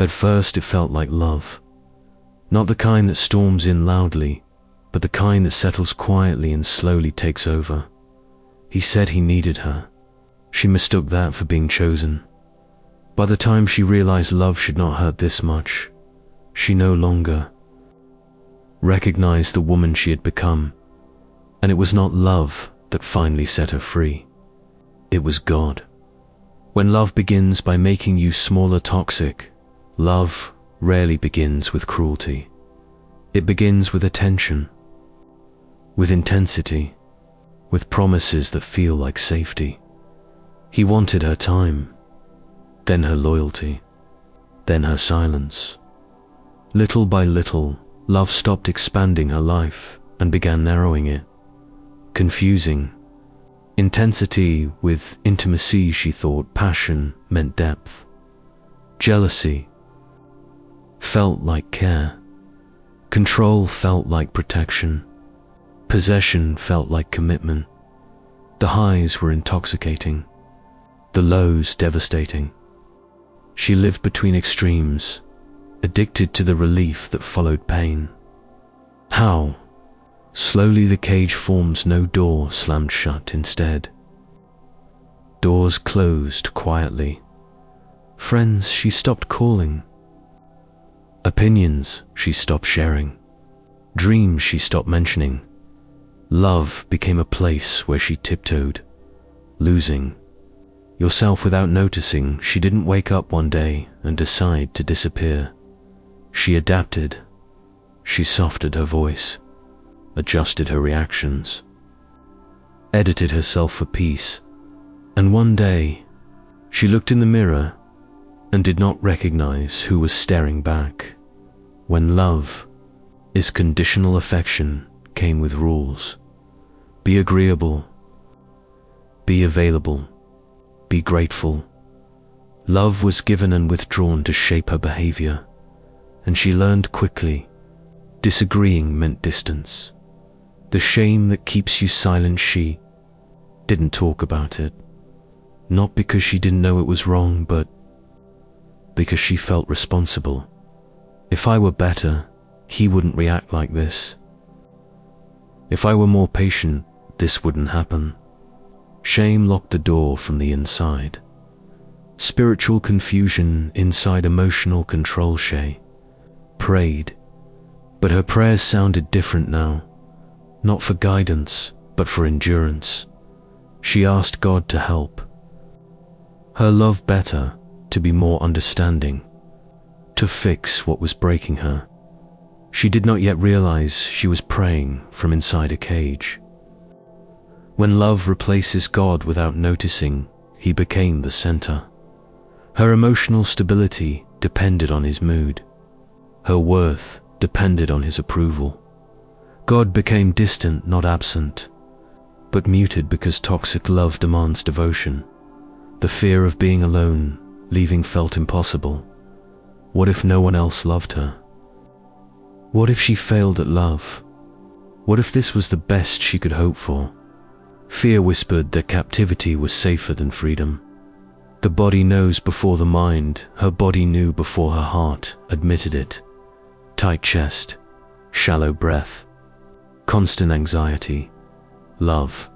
At first it felt like love. Not the kind that storms in loudly, but the kind that settles quietly and slowly takes over. He said he needed her. She mistook that for being chosen. By the time she realized love should not hurt this much, she no longer recognized the woman she had become. And it was not love that finally set her free. It was God. When love begins by making you smaller toxic, love rarely begins with cruelty. It begins with attention, with intensity, with promises that feel like safety. He wanted her time, then her loyalty, then her silence. Little by little, love stopped expanding her life and began narrowing it, confusing intensity with intimacy. She thought passion meant depth. Jealousy felt like care. Control felt like protection. Possession felt like commitment. The highs were intoxicating, the lows devastating. She lived between extremes, addicted to the relief that followed pain. How? Slowly the cage forms, no door slammed shut instead. Doors closed quietly. Friends she stopped calling. Opinions she stopped sharing. Dreams she stopped mentioning. Love became a place where she tiptoed, losing yourself without noticing. She didn't wake up one day and decide to disappear. She adapted. She softened her voice, adjusted her reactions, edited herself for peace. And one day, she looked in the mirror and did not recognize who was staring back. When love is conditional, affection came with rules. Be agreeable, be available, be grateful. Love was given and withdrawn to shape her behavior, and she learned quickly. Disagreeing meant distance. The shame that keeps you silent, she didn't talk about it. Not because she didn't know it was wrong, but because she felt responsible. If I were better, he wouldn't react like this. If I were more patient, this wouldn't happen. Shame locked the door from the inside. Spiritual confusion inside, emotional control. She prayed, but her prayers sounded different now. Not for guidance, but for endurance. She asked God to help her love better, to be more understanding, to fix what was breaking her. She did not yet realize she was praying from inside a cage. When love replaces God without noticing, he became the center. Her emotional stability depended on his mood. Her worth depended on his approval. God became distant, not absent, but muted, because toxic love demands devotion. The fear of being alone, leaving, felt impossible. What if no one else loved her? What if she failed at love? What if this was the best she could hope for? Fear whispered that captivity was safer than freedom. The body knows before the mind. Her body knew before her heart admitted it. Tight chest, shallow breath, constant anxiety. Love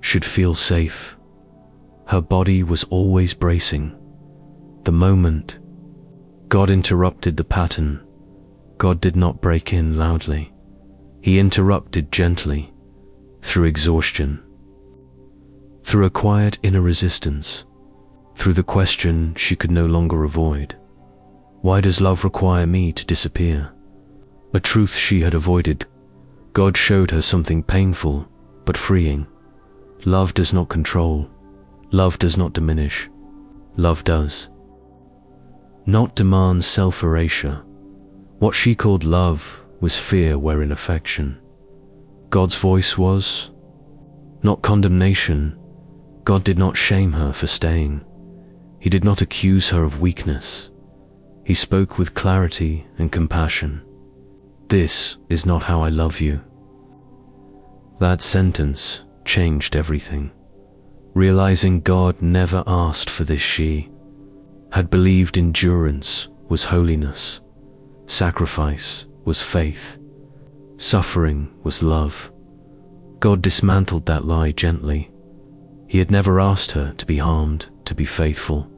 should feel safe. Her body was always bracing. The moment God interrupted the pattern, God did not break in loudly. He interrupted gently, through exhaustion, through a quiet inner resistance, through the question she could no longer avoid. Why does love require me to disappear? A truth she had avoided. God showed her something painful but freeing. Love does not control. Love does not diminish. Love does not demand self-erasure. What she called love was fear wherein affection. God's voice was not condemnation. God did not shame her for staying. He did not accuse her of weakness. He spoke with clarity and compassion. This is not how I love you. That sentence changed everything. Realizing God never asked for this, she had believed endurance was holiness. Sacrifice was faith. Suffering was love. God dismantled that lie gently. He had never asked her to be harmed, to be faithful.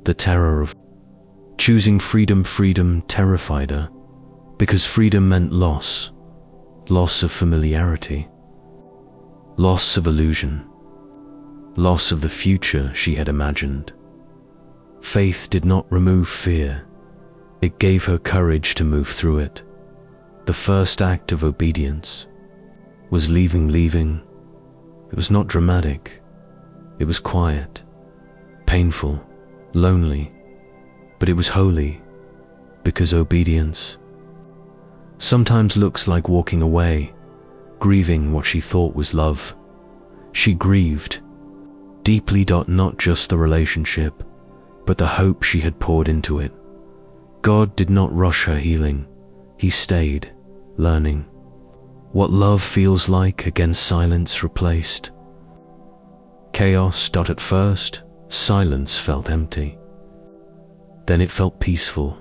The terror of choosing freedom terrified her, because freedom meant loss of familiarity, loss of illusion, loss of the future she had imagined. Faith did not remove fear. It gave her courage to move through it. The first act of obedience was leaving. It was not dramatic. It was quiet, painful, lonely, but it was holy, because obedience sometimes looks like walking away, grieving what she thought was love. She grieved deeply, not just the relationship, but the hope she had poured into it. God did not rush her healing. He stayed, learning what love feels like against silence replaced chaos. At first, silence felt empty. Then it felt peaceful.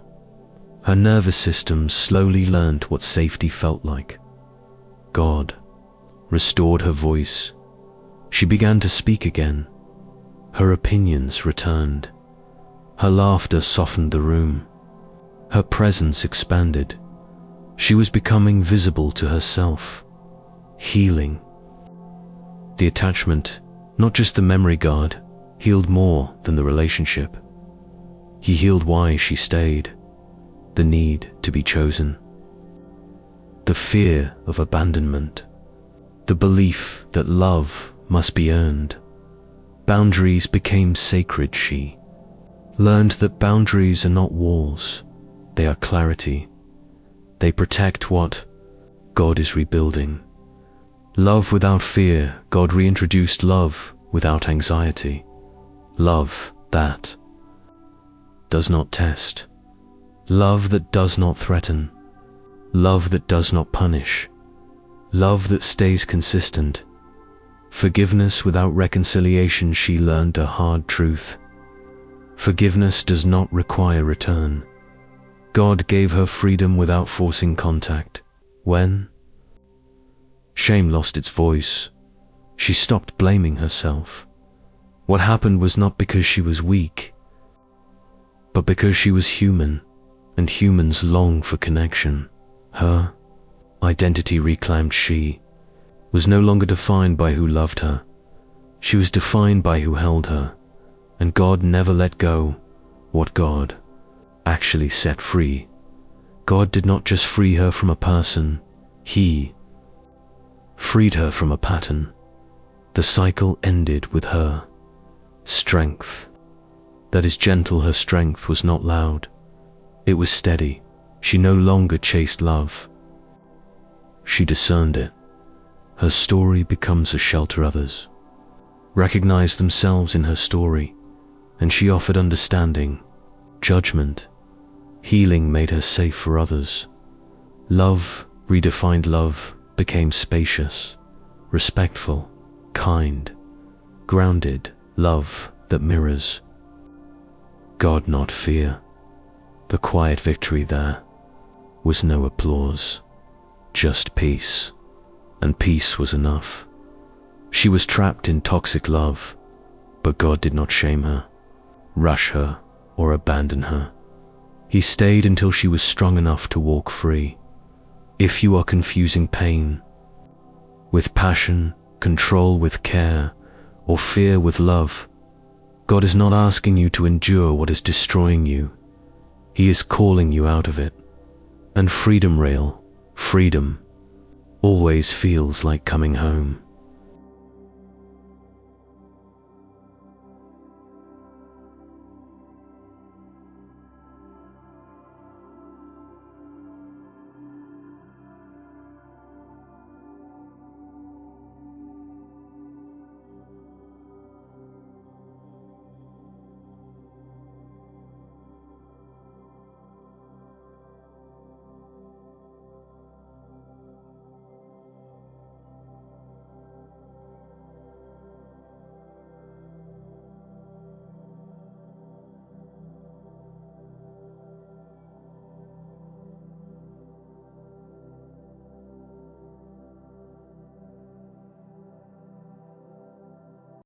Her nervous system slowly learned what safety felt like. God restored her voice. She began to speak again. Her opinions returned. Her laughter softened the room. Her presence expanded. She was becoming visible to herself, healing. The attachment, not just the memory guard, healed more than the relationship. He healed why she stayed, the need to be chosen, the fear of abandonment, the belief that love must be earned. Boundaries became sacred. She learned that boundaries are not walls, they are clarity. They protect what God is rebuilding. Love without fear. God reintroduced love without anxiety. Love that does not test. Love that does not threaten. Love that does not punish. Love that stays consistent. Forgiveness without reconciliation. She learned a hard truth. Forgiveness does not require return. God gave her freedom without forcing contact. When shame lost its voice, she stopped blaming herself. What happened was not because she was weak, but because she was human, and humans long for connection. Her identity reclaimed. She was no longer defined by who loved her. She was defined by who held her, and God never let go what God actually set free. God did not just free her from a person, He freed her from a pattern. The cycle ended with her strength. That is gentle. Her strength was not loud. It was steady. She no longer chased love. She discerned it. Her story becomes a shelter. Others recognize themselves in her story, and she offered understanding, judgment. Healing made her safe for others. Love, redefined love, became spacious, respectful, kind, grounded love that mirrors God, not fear. The quiet victory there was no applause, just peace, and peace was enough. She was trapped in toxic love, but God did not shame her, rush her, or abandon her. He stayed until she was strong enough to walk free. If you are confusing pain with passion, control with care, or fear with love, God is not asking you to endure what is destroying you. He is calling you out of it. And freedom always feels like coming home.